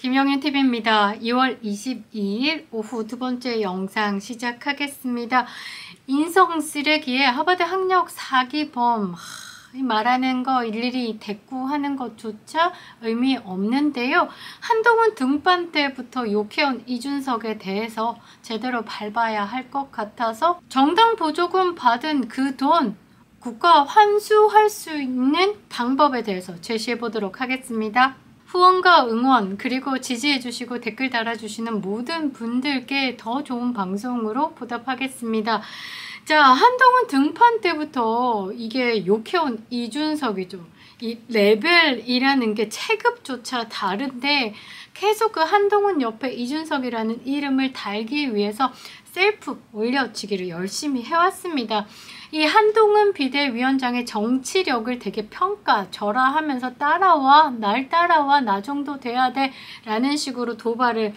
김영윤TV입니다. 2월 22일 오후 두 번째 영상 시작하겠습니다. 인성 쓰레기에 하버드 학력 사기범 말하는 거 일일이 대꾸하는 것조차 의미 없는데요. 한동훈 등판 때부터 욕해온 이준석에 대해서 제대로 밟아야 할 것 같아서 정당 보조금 받은 그 돈 국가 환수할 수 있는 방법에 대해서 제시해 보도록 하겠습니다. 후원과 응원 그리고 지지해주시고 댓글 달아주시는 모든 분들께 더 좋은 방송으로 보답하겠습니다. 자, 한동훈 등판 때부터 이게 욕해온 이준석이죠. 이 레벨이라는 게 체급조차 다른데 계속 그 한동훈 옆에 이준석이라는 이름을 달기 위해서 셀프 올려치기를 열심히 해왔습니다. 이 한동훈 비대위원장의 정치력을 되게 평가절하하면서 따라와, 날 따라와, 나 정도 돼야 돼 라는 식으로 도발을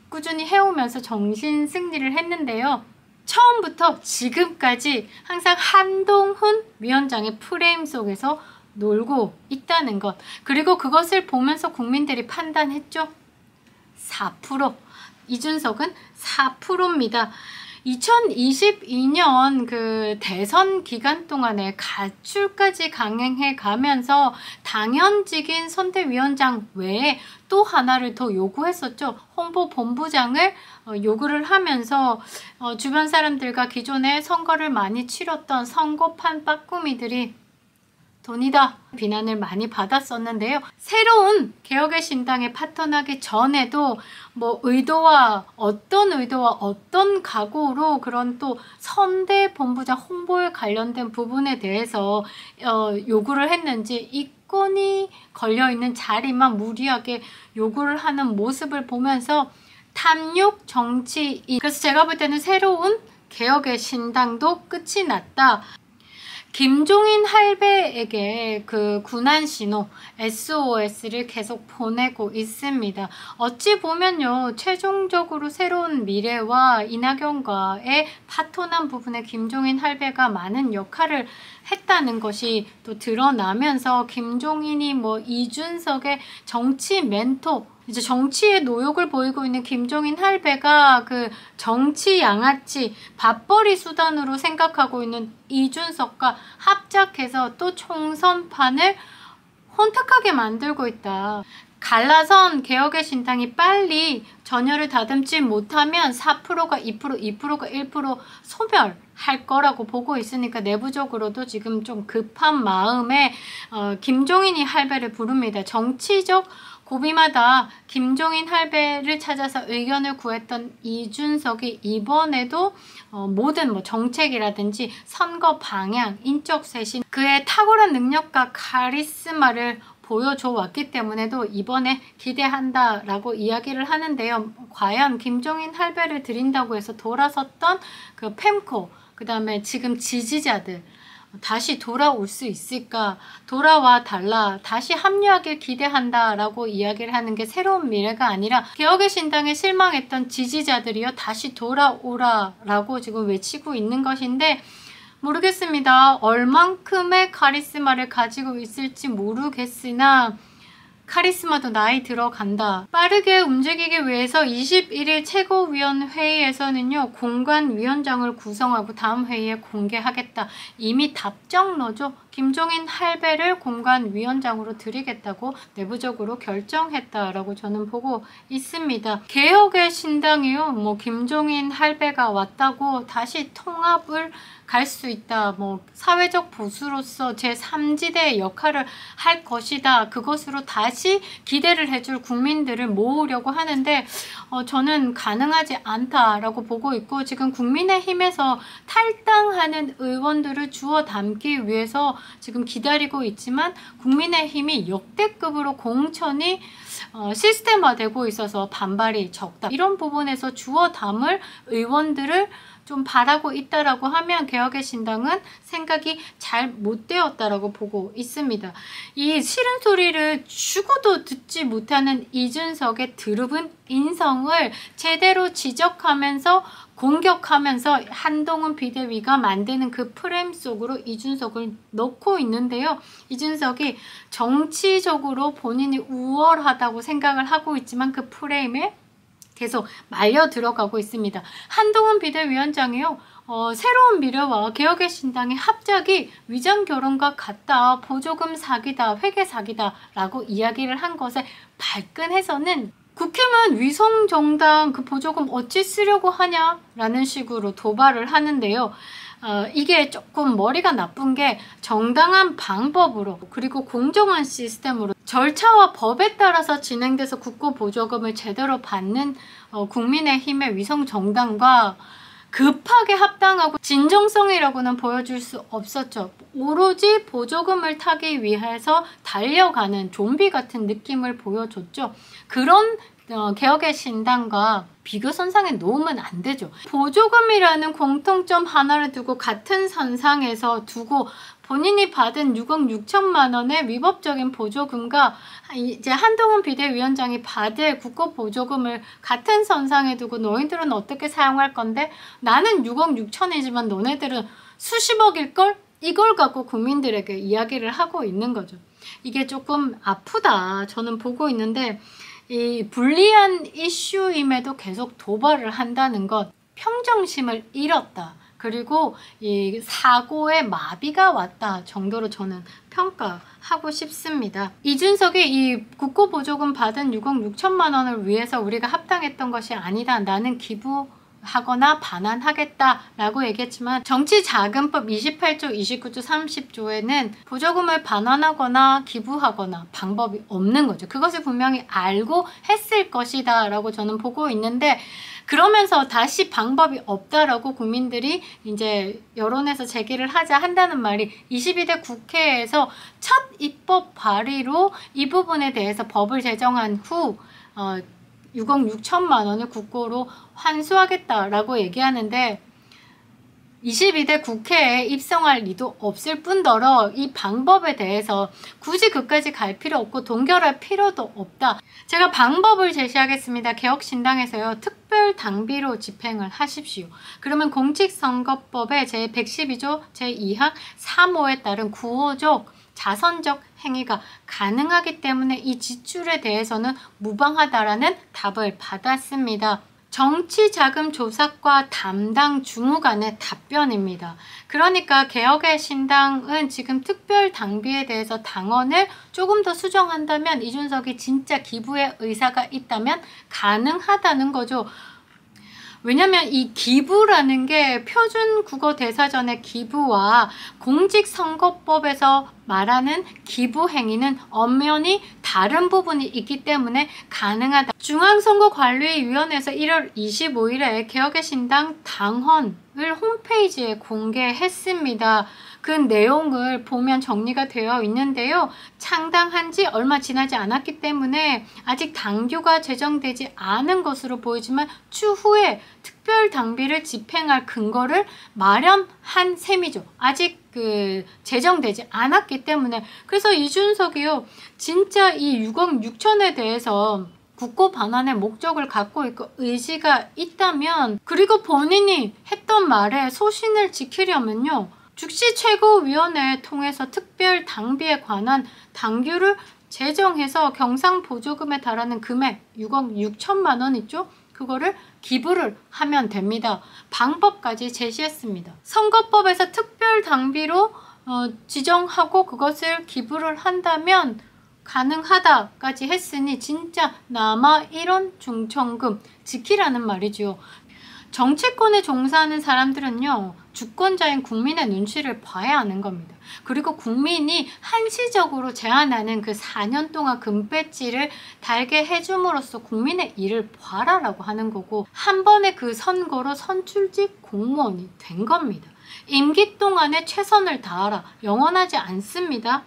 꾸준히 해오면서 정신 승리를 했는데요. 처음부터 지금까지 항상 한동훈 위원장의 프레임 속에서 놀고 있다는 것, 그리고 그것을 보면서 국민들이 판단했죠. 4%, 이준석은 4%입니다. 2022년 그 대선 기간 동안에 가출까지 강행해 가면서 당연직인 선대위원장 외에 또 하나를 더 요구했었죠. 홍보본부장을 요구를 하면서 주변 사람들과 기존에 선거를 많이 치렀던 선거판 빠꾸미들이 돈이다 비난을 많이 받았었는데요. 새로운 개혁의 신당에 파견하기 전에도 의도와 어떤 각오로 그런 또 선대 본부장 홍보에 관련된 부분에 대해서 요구를 했는지 이건이 걸려있는 자리만 무리하게 요구를 하는 모습을 보면서 탐욕 정치인, 그래서 제가 볼 때는 새로운 개혁의 신당도 끝이 났다. 김종인 할배에게 그 군한 신호 SOS를 계속 보내고 있습니다. 어찌 보면요, 최종적으로 새로운 미래와 이낙연과의 파토난 부분에 김종인 할배가 많은 역할을 했다는 것이 또 드러나면서 김종인이 이준석의 정치 멘토, 이제 정치의 노욕을 보이고 있는 김종인 할배가 그 정치 양아치 밥벌이 수단으로 생각하고 있는 이준석과 합작해서 또 총선판을 혼탁하게 만들고 있다. 갈라선 개혁의 신당이 빨리 전열을 다듬지 못하면 4%가 2%, 2%가 1% 소멸할 거라고 보고 있으니까 내부적으로도 지금 좀 급한 마음에 김종인이 할배를 부릅니다. 정치적 고비마다 김종인 할배를 찾아서 의견을 구했던 이준석이 이번에도 모든 정책이라든지 선거 방향, 인적 쇄신, 그의 탁월한 능력과 카리스마를 보여줘 왔기 때문에도 이번에 기대한다라고 이야기를 하는데요. 과연 김종인 할배를 드린다고 해서 돌아섰던 그 펜코, 그 다음에 지금 지지자들 다시 돌아올 수 있을까? 돌아와 달라. 다시 합류하길 기대한다 라고 이야기를 하는 게 새로운 미래가 아니라 개혁의 신당에 실망했던 지지자들이요, 다시 돌아오라 라고 지금 외치고 있는 것인데, 모르겠습니다. 얼만큼의 카리스마를 가지고 있을지 모르겠으나 카리스마도 나이 들어간다. 빠르게 움직이기 위해서 21일 최고위원회의에서는요, 공관위원장을 구성하고 다음 회의에 공개하겠다. 이미 답정너죠. 김종인 할배를 공관위원장으로 드리겠다고 내부적으로 결정했다라고 저는 보고 있습니다. 개혁의 신당이요, 김종인 할배가 왔다고 다시 통합을 갈 수 있다. 사회적 보수로서 제3지대의 역할을 할 것이다. 그것으로 다시 기대를 해줄 국민들을 모으려고 하는데 저는 가능하지 않다라고 보고 있고, 지금 국민의힘에서 탈당하는 의원들을 주워 담기 위해서 지금 기다리고 있지만 국민의힘이 역대급으로 공천이 시스템화되고 있어서 반발이 적다. 이런 부분에서 주워 담을 의원들을 좀 바라고 있다라고 하면 개혁의 신당은 생각이 잘 못 되었다라고 보고 있습니다. 이 싫은 소리를 죽어도 듣지 못하는 이준석의 드러운 인성을 제대로 지적하면서 공격하면서 한동훈 비대위가 만드는 그 프레임 속으로 이준석을 넣고 있는데요. 이준석이 정치적으로 본인이 우월하다고 생각을 하고 있지만 그 프레임에 계속 말려 들어가고 있습니다. 한동훈 비대위원장이요. 새로운 미래와 개혁의 신당이 합작이 위장결혼과 같다, 보조금 사기다, 회계 사기다 라고 이야기를 한 것에 발끈해서는 국힘은 위성정당 그 보조금 어찌 쓰려고 하냐 라는 식으로 도발을 하는데요. 이게 조금 머리가 나쁜 게 정당한 방법으로 그리고 공정한 시스템으로 절차와 법에 따라서 진행돼서 국고 보조금을 제대로 받는 국민의힘의 위성정당과 급하게 합당하고 진정성이라고는 보여줄 수 없었죠. 오로지 보조금을 타기 위해서 달려가는 좀비 같은 느낌을 보여줬죠. 그런 개혁의 신당과 비교선상에 놓으면 안 되죠. 보조금이라는 공통점 하나를 두고 같은 선상에서 두고 본인이 받은 6억 6천만 원의 위법적인 보조금과 이제 한동훈 비대위원장이 받을 국고 보조금을 같은 선상에 두고 너희들은 어떻게 사용할 건데 나는 6억 6천이지만 너네들은 수십억일걸? 이걸 갖고 국민들에게 이야기를 하고 있는 거죠. 이게 조금 아프다 저는 보고 있는데 이 불리한 이슈임에도 계속 도발을 한다는 것, 평정심을 잃었다. 그리고 이 사고에 마비가 왔다 정도로 저는 평가하고 싶습니다. 이준석이 이 국고 보조금 받은 6억 6천만 원을 위해서 우리가 합당했던 것이 아니다. 나는 기부하거나 반환하겠다라고 얘기했지만 정치자금법 28조, 29조, 30조에는 보조금을 반환하거나 기부하거나 방법이 없는 거죠. 그것을 분명히 알고 했을 것이다 라고 저는 보고 있는데 그러면서 다시 방법이 없다라고 국민들이 이제 여론에서 제기를 하자 한다는 말이 22대 국회에서 첫 입법 발의로 이 부분에 대해서 법을 제정한 후 6억 6천만 원을 국고로 환수하겠다라고 얘기하는데 22대 국회에 입성할 리도 없을 뿐더러 이 방법에 대해서 굳이 그까지 갈 필요 없고 동결할 필요도 없다. 제가 방법을 제시하겠습니다. 개혁신당에서요. 특별당비로 집행을 하십시오. 그러면 공직선거법의 제112조 제2항 3호에 따른 구호적 자선적 행위가 가능하기 때문에 이 지출에 대해서는 무방하다라는 답을 받았습니다. 정치자금조사과 담당 주무관의 답변입니다. 그러니까 개혁의 신당은 지금 특별당비에 대해서 당원을 조금 더 수정한다면 이준석이 진짜 기부의 의사가 있다면 가능하다는 거죠. 왜냐면 이 기부라는 게 표준국어대사전의 기부와 공직선거법에서 말하는 기부 행위는 엄연히 다른 부분이 있기 때문에 가능하다. 중앙선거관리위원회에서 1월 25일에 개혁의 신당 당헌을 홈페이지에 공개했습니다. 그 내용을 보면 정리가 되어 있는데요. 창당한 지 얼마 지나지 않았기 때문에 아직 당규가 제정되지 않은 것으로 보이지만 추후에 특별당비를 집행할 근거를 마련한 셈이죠. 아직 제정되지 않았기 때문에. 그래서 이준석이요. 진짜 이 6억 6천에 대해서 국고 반환의 목적을 갖고 있고 의지가 있다면 그리고 본인이 했던 말에 소신을 지키려면요. 즉시 최고위원회 통해서 특별 당비에 관한 당규를 제정해서 경상보조금에 달하는 금액 6억 6천만 원 있죠? 그거를 기부를 하면 됩니다. 방법까지 제시했습니다. 선거법에서 특별 당비로 지정하고 그것을 기부를 한다면 가능하다까지 했으니 진짜 남아 1원 중천금 지키라는 말이죠. 정치권에 종사하는 사람들은요. 주권자인 국민의 눈치를 봐야 하는 겁니다. 그리고 국민이 한시적으로 제안하는 그 4년 동안 금배지를 달게 해줌으로써 국민의 일을 봐라라고 하는 거고 한 번의 그 선거로 선출직 공무원이 된 겁니다. 임기 동안에 최선을 다하라. 영원하지 않습니다.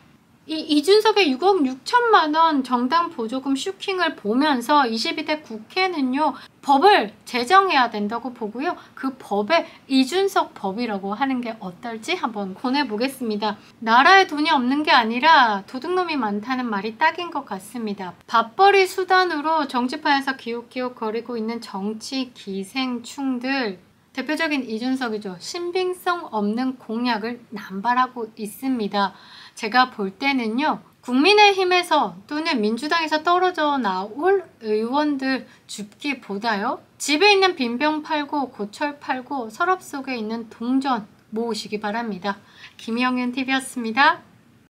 이 이준석의 6억 6천만 원 정당 보조금 슈킹을 보면서 22대 국회는요. 법을 제정해야 된다고 보고요. 그 법에 이준석 법이라고 하는 게 어떨지 한번 권해보겠습니다. 나라에 돈이 없는 게 아니라 도둑놈이 많다는 말이 딱인 것 같습니다. 밥벌이 수단으로 정치판에서 기웃기웃 거리고 있는 정치 기생충들 대표적인 이준석이죠. 신빙성 없는 공약을 남발하고 있습니다. 제가 볼 때는요. 국민의힘에서 또는 민주당에서 떨어져 나올 의원들 줍기보다요. 집에 있는 빈병 팔고 고철 팔고 서랍 속에 있는 동전 모으시기 바랍니다. 김영윤 TV였습니다.